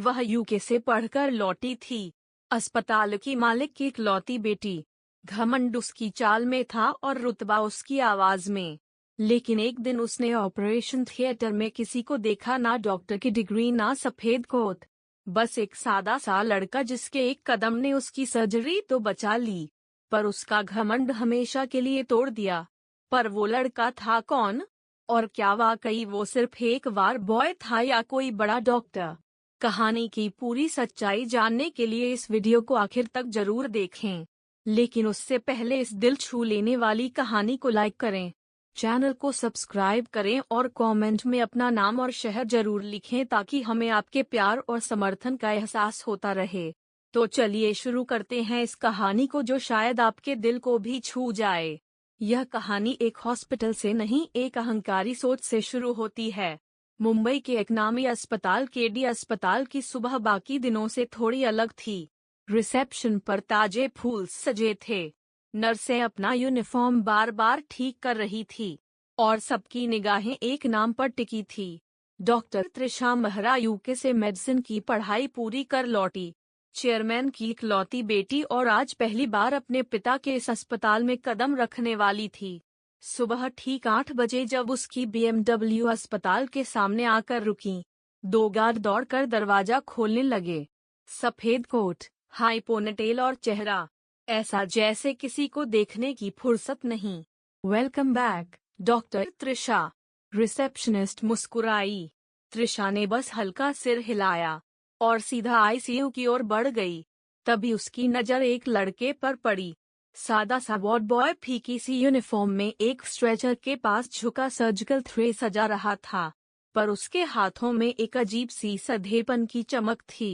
वह यूके से पढ़कर लौटी थी, अस्पताल की मालिक की इकलौती बेटी। घमंड उसकी चाल में था और रुतबा उसकी आवाज में। लेकिन एक दिन उसने ऑपरेशन थिएटर में किसी को देखा, ना डॉक्टर की डिग्री ना सफेद कोट, बस एक सादा सा लड़का जिसके एक कदम ने उसकी सर्जरी तो बचा ली, पर उसका घमंड हमेशा के लिए तोड़ दिया। पर वो लड़का था कौन? और क्या वाकई वो सिर्फ एक वार बॉय था या कोई बड़ा डॉक्टर? कहानी की पूरी सच्चाई जानने के लिए इस वीडियो को आखिर तक जरूर देखें। लेकिन उससे पहले इस दिल छू लेने वाली कहानी को लाइक करें, चैनल को सब्सक्राइब करें और कमेंट में अपना नाम और शहर जरूर लिखें ताकि हमें आपके प्यार और समर्थन का एहसास होता रहे। तो चलिए शुरू करते हैं इस कहानी को जो शायद आपके दिल को भी छू जाए। यह कहानी एक हॉस्पिटल से नहीं, एक अहंकारी सोच से शुरू होती है। मुंबई के एक नामी अस्पताल केडी अस्पताल की सुबह बाकी दिनों से थोड़ी अलग थी। रिसेप्शन पर ताजे फूल सजे थे। नर्सें अपना यूनिफॉर्म बार बार ठीक कर रही थी और सबकी निगाहें एक नाम पर टिकी थी। डॉक्टर त्रिशा महरा यूके से मेडिसिन की पढ़ाई पूरी कर लौटी, चेयरमैन की इकलौती बेटी, और आज पहली बार अपने पिता के इस अस्पताल में कदम रखने वाली थी। सुबह ठीक 8 बजे जब उसकी BMW अस्पताल के सामने आकर रुकी, 2 गार्ड दौड़कर दरवाजा खोलने लगे। सफेद कोट, हाई पोनीटेल और चेहरा ऐसा जैसे किसी को देखने की फुर्सत नहीं। Welcome back doctor Trisha, receptionist मुस्कुराई। त्रिशा ने बस हल्का सिर हिलाया और सीधा आईसीयू की ओर बढ़ गई। तभी उसकी नजर एक लड़के पर पड़ी। सादा सा वार्ड बॉय फीकी सी यूनिफॉर्म में एक स्ट्रेचर के पास झुका सर्जिकल ट्रे सजा रहा था, पर उसके हाथों में एक अजीब सी सधेपन की चमक थी।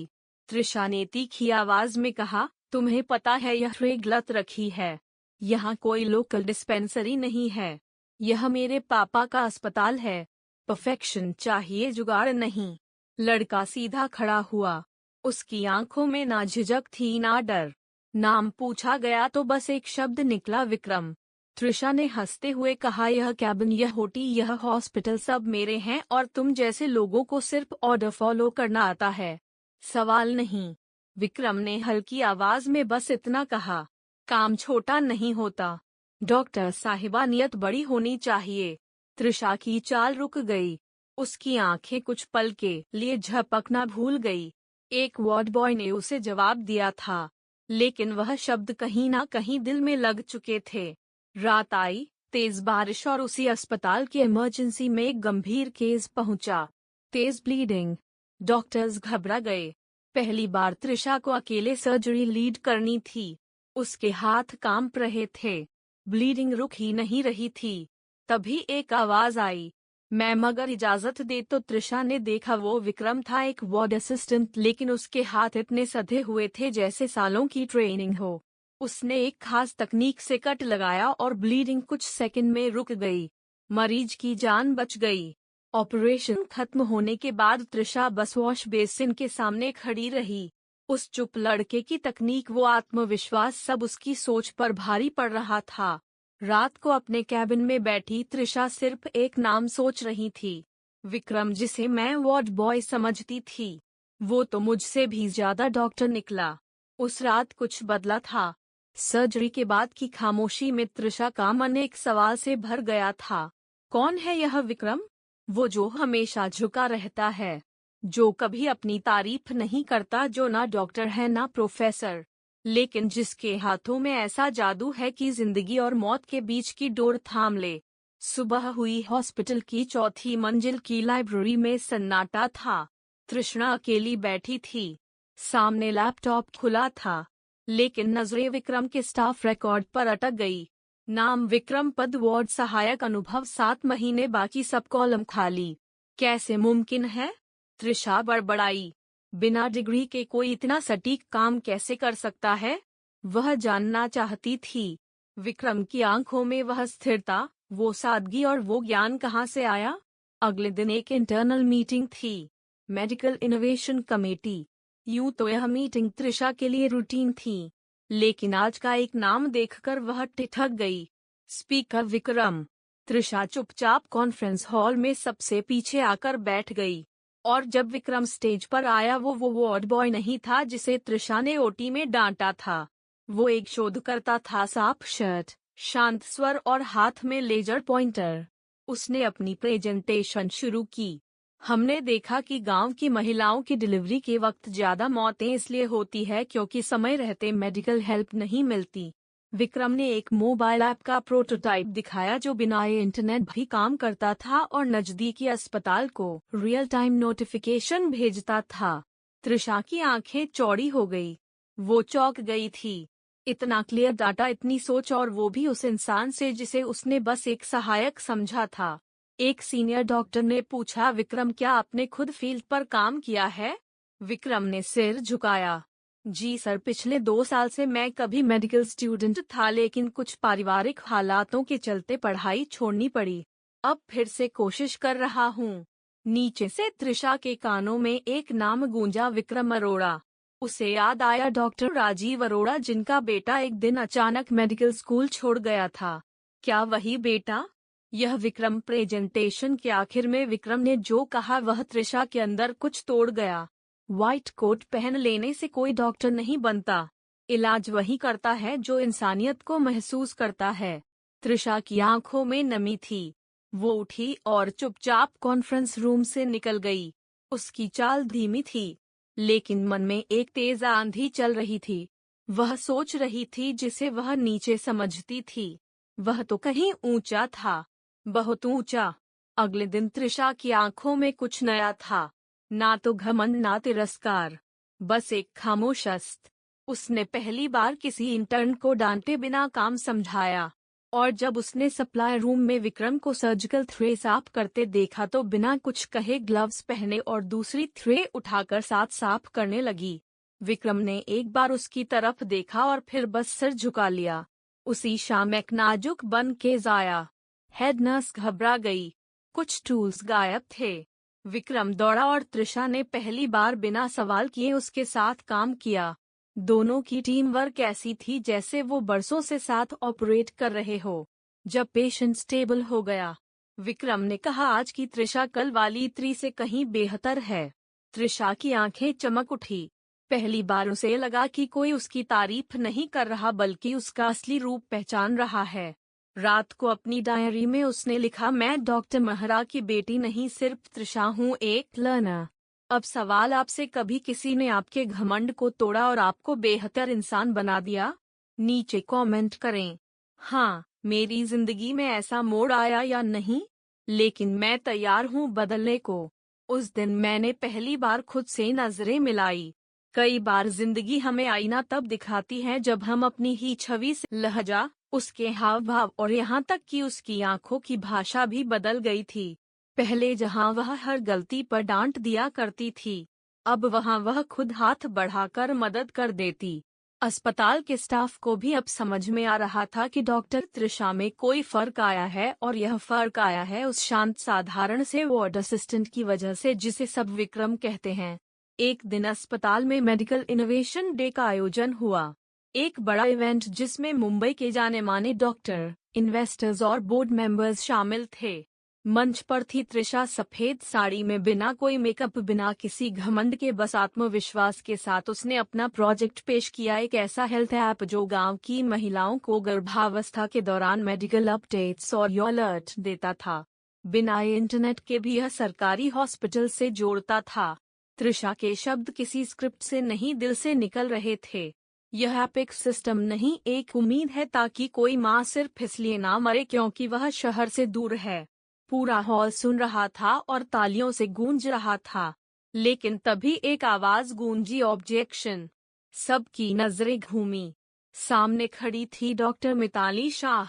त्रिशा ने तीखी आवाज में कहा, तुम्हें पता है यह ट्रे गलत रखी है। यहाँ कोई लोकल डिस्पेंसरी नहीं है, यह मेरे पापा का अस्पताल है। परफेक्शन चाहिए, जुगाड़ नहीं। लड़का सीधा खड़ा हुआ, उसकी आंखों में ना झिझक थी ना डर। नाम पूछा गया तो बस एक शब्द निकला, विक्रम। त्रिशा ने हंसते हुए कहा, यह कैबिन, यह ओटी, यह हॉस्पिटल सब मेरे हैं और तुम जैसे लोगों को सिर्फ ऑर्डर फॉलो करना आता है, सवाल नहीं। विक्रम ने हल्की आवाज में बस इतना कहा। काम छोटा नहीं होता डॉक्टर साहिबा, नियत बड़ी होनी चाहिए। त्रिशा की चाल रुक गई, उसकी आंखें कुछ पल के लिए झपकना भूल गई। एक वार्ड बॉय ने उसे जवाब दिया था, लेकिन वह शब्द कहीं ना कहीं दिल में लग चुके थे। रात आई, तेज बारिश, और उसी अस्पताल की इमरजेंसी में एक गंभीर केस पहुंचा। तेज ब्लीडिंग। डॉक्टर्स घबरा गए। पहली बार त्रिशा को अकेले सर्जरी लीड करनी थी। उसके हाथ कांप रहे थे, ब्लीडिंग रुक ही नहीं रही थी। तभी एक आवाज आई, मैम अगर इजाजत दे तो। त्रिशा ने देखा, वो विक्रम था, एक वार्ड असिस्टेंट, लेकिन उसके हाथ इतने सधे हुए थे जैसे सालों की ट्रेनिंग हो। उसने एक खास तकनीक से कट लगाया और ब्लीडिंग कुछ सेकंड में रुक गई। मरीज की जान बच गई। ऑपरेशन खत्म होने के बाद त्रिशा बस वॉश बेसिन के सामने खड़ी रही। उस चुप लड़के की तकनीक, वो आत्मविश्वास, सब उसकी सोच पर भारी पड़ रहा था। रात को अपने कैबिन में बैठी त्रिशा सिर्फ एक नाम सोच रही थी, विक्रम, जिसे मैं वार्ड बॉय समझती थी। वो तो मुझसे भी ज्यादा डॉक्टर निकला। उस रात कुछ बदला था। सर्जरी के बाद की खामोशी में त्रिशा का मन एक सवाल से भर गया था। कौन है यह विक्रम? वो जो हमेशा झुका रहता है, जो कभी अपनी तारीफ नहीं करता, जो ना डॉक्टर है ना प्रोफेसर, लेकिन जिसके हाथों में ऐसा जादू है कि जिंदगी और मौत के बीच की डोर थाम ले। सुबह हुई। हॉस्पिटल की 4थी मंजिल की लाइब्रेरी में सन्नाटा था। तृष्णा अकेली बैठी थी। सामने लैपटॉप खुला था, लेकिन नजरें विक्रम के स्टाफ रिकॉर्ड पर अटक गई। नाम विक्रम, पद वार्ड सहायक, अनुभव 7 महीने, बाकी सब कॉलम खाली। कैसे मुमकिन है? तृषा बड़बड़ाई। बिना डिग्री के कोई इतना सटीक काम कैसे कर सकता है? वह जानना चाहती थी। विक्रम की आंखों में वह स्थिरता, वो सादगी और वो ज्ञान कहाँ से आया? अगले दिन एक इंटरनल मीटिंग थी, मेडिकल इनोवेशन कमेटी। यूं तो यह मीटिंग तृषा के लिए रूटीन थी, लेकिन आज का एक नाम देखकर वह ठिठक गई। स्पीकर विक्रम। तृषा चुपचाप कॉन्फ्रेंस हॉल में सबसे पीछे आकर बैठ गई और जब विक्रम स्टेज पर आया वो वार्ड बॉय नहीं था जिसे तृषा ने ओटी में डांटा था। वो एक शोधकर्ता था, साफ शर्ट, शांत स्वर और हाथ में लेजर पॉइंटर। उसने अपनी प्रेजेंटेशन शुरू की। हमने देखा कि गांव की महिलाओं की डिलीवरी के वक्त ज्यादा मौतें इसलिए होती है क्योंकि समय रहते मेडिकल हेल्प नहीं मिलती। विक्रम ने एक मोबाइल ऐप का प्रोटोटाइप दिखाया जो बिना इंटरनेट भी काम करता था और नजदीकी अस्पताल को रियल टाइम नोटिफिकेशन भेजता था। तृषा की आंखें चौड़ी हो गई। वो चौंक गई थी। इतना क्लियर डाटा, इतनी सोच, और वो भी उस इंसान से जिसे उसने बस एक सहायक समझा था। एक सीनियर डॉक्टर ने पूछा, विक्रम क्या आपने खुद फील्ड पर काम किया है? विक्रम ने सिर झुकाया। जी सर, पिछले 2 साल से मैं कभी मेडिकल स्टूडेंट था लेकिन कुछ पारिवारिक हालातों के चलते पढ़ाई छोड़नी पड़ी। अब फिर से कोशिश कर रहा हूँ। नीचे से तृषा के कानों में एक नाम गूंजा, विक्रम अरोड़ा। उसे याद आया डॉक्टर राजीव अरोड़ा जिनका बेटा एक दिन अचानक मेडिकल स्कूल छोड़ गया था। क्या वही बेटा? यह विक्रम प्रेजेंटेशन के आखिर में विक्रम ने जो कहा वह तृषा के अंदर कुछ तोड़ गया। व्हाइट कोट पहन लेने से कोई डॉक्टर नहीं बनता। इलाज वही करता है जो इंसानियत को महसूस करता है। तृषा की आंखों में नमी थी। वो उठी और चुपचाप कॉन्फ्रेंस रूम से निकल गई। उसकी चाल धीमी थी, लेकिन मन में एक तेज आंधी चल रही थी। वह सोच रही थी जिसे वह नीचे समझती थी। वह तो कहीं ऊंचा था, बहुत ऊंचा। अगले दिन तृषा की आंखों में कुछ नया था। ना तो घमंड ना तिरस्कार, बस एक खामोशस्त। उसने पहली बार किसी इंटर्न को डांटे बिना काम समझाया। और जब उसने सप्लाई रूम में विक्रम को सर्जिकल थ्रे साफ करते देखा तो बिना कुछ कहे ग्लव्स पहने और दूसरी थ्रे उठाकर साथ साफ करने लगी। विक्रम ने एक बार उसकी तरफ देखा और फिर बस सिर झुका लिया। उसी शाम एक नाजुक बन केस आया। हेड नर्स घबरा गई। कुछ टूल्स गायब थे। विक्रम दौड़ा और तृषा ने पहली बार बिना सवाल किए उसके साथ काम किया। दोनों की टीम वर्क ऐसी थी जैसे वो बरसों से साथ ऑपरेट कर रहे हो। जब पेशेंट स्टेबल हो गया, विक्रम ने कहा, आज की तृषा कल वाली त्री से कहीं बेहतर है। तृषा की आंखें चमक उठी। पहली बार उसे लगा कि कोई उसकी तारीफ नहीं कर रहा बल्कि उसका असली रूप पहचान रहा है। रात को अपनी डायरी में उसने लिखा, मैं डॉक्टर महरा की बेटी नहीं, सिर्फ तृषा हूँ, एक लर्नर। अब सवाल आपसे, कभी किसी ने आपके घमंड को तोड़ा और आपको बेहतर इंसान बना दिया? नीचे कमेंट करें। हाँ, मेरी जिंदगी में ऐसा मोड़ आया या नहीं, लेकिन मैं तैयार हूँ बदलने को। उस दिन मैंने पहली बार खुद से नजरें मिलाई। कई बार जिंदगी हमें आईना तब दिखाती है जब हम अपनी ही छवि से, लहजा, उसके हाव भाव और यहाँ तक कि उसकी आंखों की भाषा भी बदल गई थी। पहले जहाँ वह हर गलती पर डांट दिया करती थी, अब वहाँ वह खुद हाथ बढ़ाकर मदद कर देती। अस्पताल के स्टाफ को भी अब समझ में आ रहा था कि डॉक्टर तृषा में कोई फर्क आया है, और यह फर्क आया है उस शांत साधारण से वार्ड असिस्टेंट की वजह से जिसे सब विक्रम कहते हैं। एक दिन अस्पताल में मेडिकल इनोवेशन डे का आयोजन हुआ। एक बड़ा इवेंट जिसमें मुंबई के जाने माने डॉक्टर, इन्वेस्टर्स और बोर्ड मेंबर्स शामिल थे। मंच पर थी तृषा, सफेद साड़ी में, बिना कोई मेकअप, बिना किसी घमंड के, बस आत्मविश्वास के साथ उसने अपना प्रोजेक्ट पेश किया। एक ऐसा हेल्थ ऐप जो गांव की महिलाओं को गर्भावस्था के दौरान मेडिकल अपडेट्स और अलर्ट देता था। बिना इंटरनेट के भी यह सरकारी हॉस्पिटल से जोड़ता था। तृषा के शब्द किसी स्क्रिप्ट से नहीं, दिल से निकल रहे थे। यह ऐप एक सिस्टम नहीं, एक उम्मीद है, ताकि कोई माँ सिर्फ इसलिए ना मरे क्योंकि वह शहर से दूर है। पूरा हॉल सुन रहा था और तालियों से गूंज रहा था। लेकिन तभी एक आवाज गूंजी, ऑब्जेक्शन। सबकी नजरें घूमी। सामने खड़ी थी डॉक्टर मिताली शाह,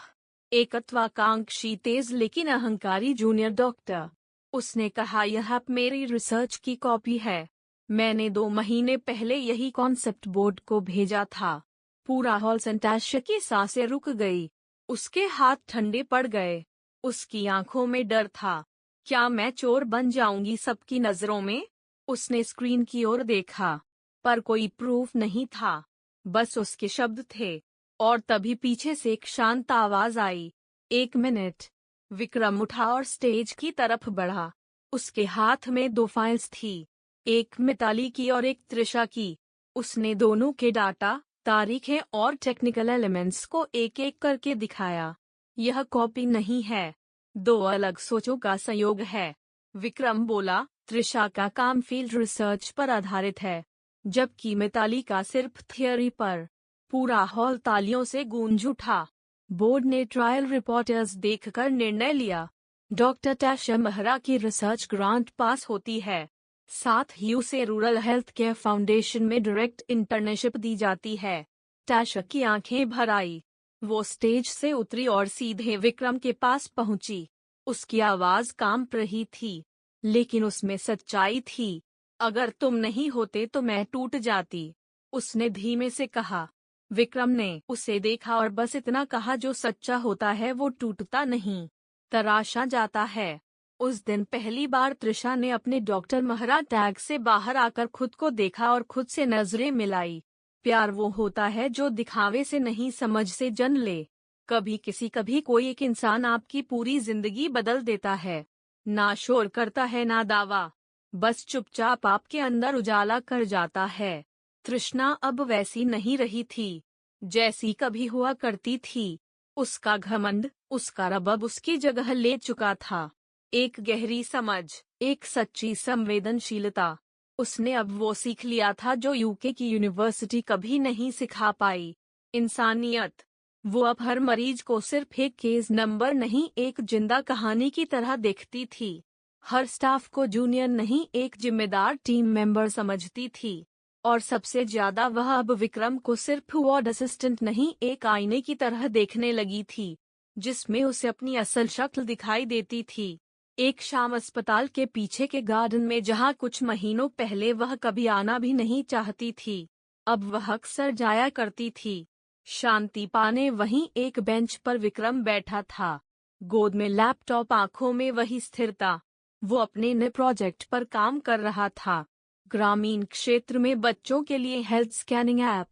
एक महत्वाकांक्षी, तेज लेकिन अहंकारी जूनियर डॉक्टर। उसने कहा, यह ऐप मेरी रिसर्च की कॉपी है। मैंने 2 महीने पहले यही कॉन्सेप्ट बोर्ड को भेजा था। पूरा हॉल संताश की सांसें रुक गई। उसके हाथ ठंडे पड़ गए। उसकी आंखों में डर था। क्या मैं चोर बन जाऊंगी सबकी नजरों में? उसने स्क्रीन की ओर देखा, पर कोई प्रूफ नहीं था, बस उसके शब्द थे। और तभी पीछे से एक शांत आवाज आई, 1 मिनट। विक्रम उठा और स्टेज की तरफ बढ़ा। उसके हाथ में 2 फाइल्स थी, एक मिताली की और एक त्रिशा की। उसने दोनों के डाटा, तारीखें और टेक्निकल एलिमेंट्स को एक-एक करके दिखाया। यह कॉपी नहीं है, 2 अलग सोचों का संयोग है। विक्रम बोला, त्रिशा का काम फील्ड रिसर्च पर आधारित है, जबकि मिताली का सिर्फ थियरी पर। पूरा हॉल तालियों से गूंज उठा। बोर्ड ने ट्रायल रिपोर्टर्स देखकर निर्णय लिया। डॉक्टर टैशा मेहरा की रिसर्च ग्रांट पास होती है, साथ ही उसे रूरल हेल्थ केयर फाउंडेशन में डायरेक्ट इंटर्नशिप दी जाती है। टैशा की आंखें भर आई। वो स्टेज से उतरी और सीधे विक्रम के पास पहुंची। उसकी आवाज कांप रही थी, लेकिन उसमें सच्चाई थी। अगर तुम नहीं होते तो मैं टूट जाती, उसने धीमे से कहा। विक्रम ने उसे देखा और बस इतना कहा, जो सच्चा होता है वो टूटता नहीं, तराशा जाता है। उस दिन पहली बार त्रिशा ने अपने डॉक्टर मेहरा टैग से बाहर आकर खुद को देखा और खुद से नजरें मिलाई। प्यार वो होता है जो दिखावे से नहीं, समझ से जन ले। कभी कोई एक इंसान आपकी पूरी जिंदगी बदल देता है। ना शोर करता है ना दावा, बस चुपचाप आपके अंदर उजाला कर जाता है। तृष्णा अब वैसी नहीं रही थी जैसी कभी हुआ करती थी। उसका घमंड, उसका रबब उसकी जगह ले चुका था। एक गहरी समझ, एक सच्ची संवेदनशीलता। उसने अब वो सीख लिया था जो यूके की यूनिवर्सिटी कभी नहीं सिखा पाई, इंसानियत। वो अब हर मरीज को सिर्फ एक केस नंबर नहीं, एक जिंदा कहानी की तरह देखती थी। हर स्टाफ को जूनियर नहीं, एक जिम्मेदार टीम मेंबर समझती थी। और सबसे ज्यादा वह अब विक्रम को सिर्फ वार्ड असिस्टेंट नहीं, एक आईने की तरह देखने लगी थी, जिसमें उसे अपनी असल शक्ल दिखाई देती थी। एक शाम अस्पताल के पीछे के गार्डन में, जहां कुछ महीनों पहले वह कभी आना भी नहीं चाहती थी, अब वह अक्सर जाया करती थी। शांति पाने वहीं एक बेंच पर विक्रम बैठा था, गोद में लैपटॉप, आंखों में वही स्थिरता। वो अपने नए प्रोजेक्ट पर काम कर रहा था, ग्रामीण क्षेत्र में बच्चों के लिए हेल्थ स्कैनिंग ऐप।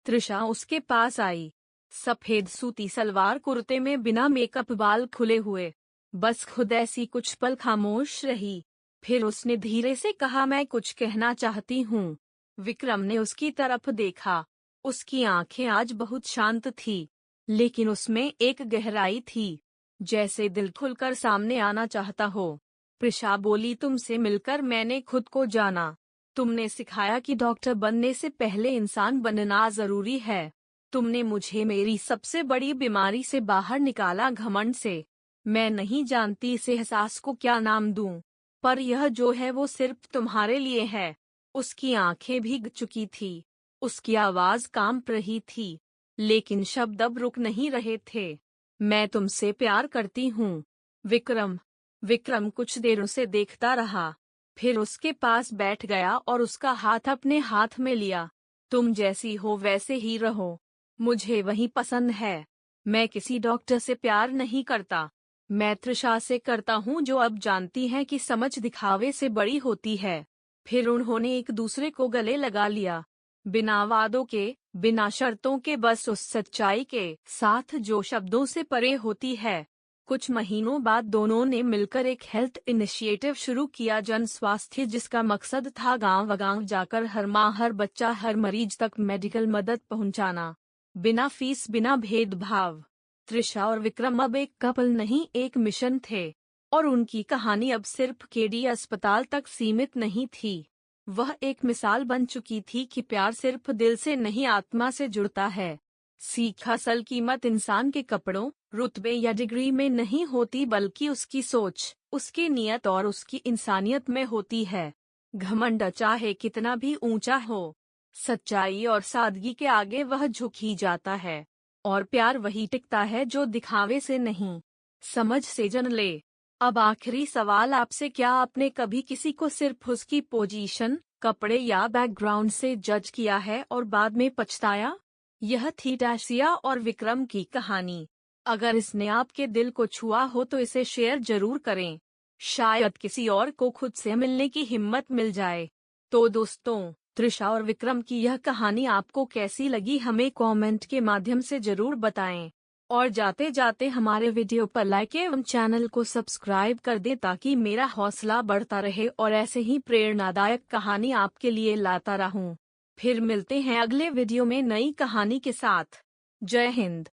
त्रिशा उसके पास आई, सफेद सूती सलवार कुर्ते में, बिना मेकअप, बाल खुले हुए। बस खुद ऐसी कुछ पल खामोश रही। फिर उसने धीरे से कहा, मैं कुछ कहना चाहती हूँ। विक्रम ने उसकी तरफ देखा। उसकी आंखें आज बहुत शांत थी, लेकिन उसमें एक गहराई थी, जैसे दिल खुलकर सामने आना चाहता हो। प्रिशा बोली, तुमसे मिलकर मैंने खुद को जाना। तुमने सिखाया कि डॉक्टर बनने से पहले इंसान बनना जरूरी है। तुमने मुझे मेरी सबसे बड़ी बीमारी से बाहर निकाला, घमंड से। मैं नहीं जानती इस एहसास को क्या नाम दूं, पर यह जो है वो सिर्फ तुम्हारे लिए है। उसकी आंखें भीग चुकी थी, उसकी आवाज कांप रही थी, लेकिन शब्द अब रुक नहीं रहे थे। मैं तुमसे प्यार करती हूँ, विक्रम। विक्रम कुछ देर उसे देखता रहा, फिर उसके पास बैठ गया और उसका हाथ अपने हाथ में लिया। तुम जैसी हो वैसे ही रहो, मुझे वही पसंद है। मैं किसी डॉक्टर से प्यार नहीं करता, मैं त्रिशा से करता हूँ, जो अब जानती है कि समझ दिखावे से बड़ी होती है। फिर उन्होंने एक दूसरे को गले लगा लिया, बिना वादों के, बिना शर्तों के, बस उस सच्चाई के साथ जो शब्दों से परे होती है। कुछ महीनों बाद दोनों ने मिलकर एक हेल्थ इनिशिएटिव शुरू किया, जन स्वास्थ्य, जिसका मकसद था गांव-गांव जाकर हर माँ, हर बच्चा, हर मरीज तक मेडिकल मदद पहुंचाना, बिना फीस, बिना भेदभाव। त्रिशा और विक्रम अब एक कपल नहीं, एक मिशन थे। और उनकी कहानी अब सिर्फ केडी अस्पताल तक सीमित नहीं थी। वह एक मिसाल बन चुकी थी कि प्यार सिर्फ दिल से नहीं, आत्मा से जुड़ता है। सीख, असल कीमत इंसान के कपड़ों, रुतबे या डिग्री में नहीं होती, बल्कि उसकी सोच, उसकी नीयत और उसकी इंसानियत में होती है। घमंड चाहे कितना भी ऊंचा हो, सच्चाई और सादगी के आगे वह झुक ही जाता है। और प्यार वही टिकता है जो दिखावे से नहीं, समझ से जन ले। अब आखिरी सवाल आपसे, क्या आपने कभी किसी को सिर्फ उसकी पोजीशन, कपड़े या बैकग्राउंड से जज किया है और बाद में पछताया? यह थी टैशिया और विक्रम की कहानी। अगर इसने आपके दिल को छुआ हो तो इसे शेयर जरूर करें। शायद किसी और को खुद से मिलने की हिम्मत मिल जाए। तो दोस्तों, त्रिशा और विक्रम की यह कहानी आपको कैसी लगी, हमें कमेंट के माध्यम से जरूर बताएं। और जाते जाते हमारे वीडियो पर लाइक एवं चैनल को सब्सक्राइब कर दें ताकि मेरा हौसला बढ़ता रहे और ऐसे ही प्रेरणादायक कहानी आपके लिए लाता रहूं। फिर मिलते हैं अगले वीडियो में नई कहानी के साथ। जय हिंद।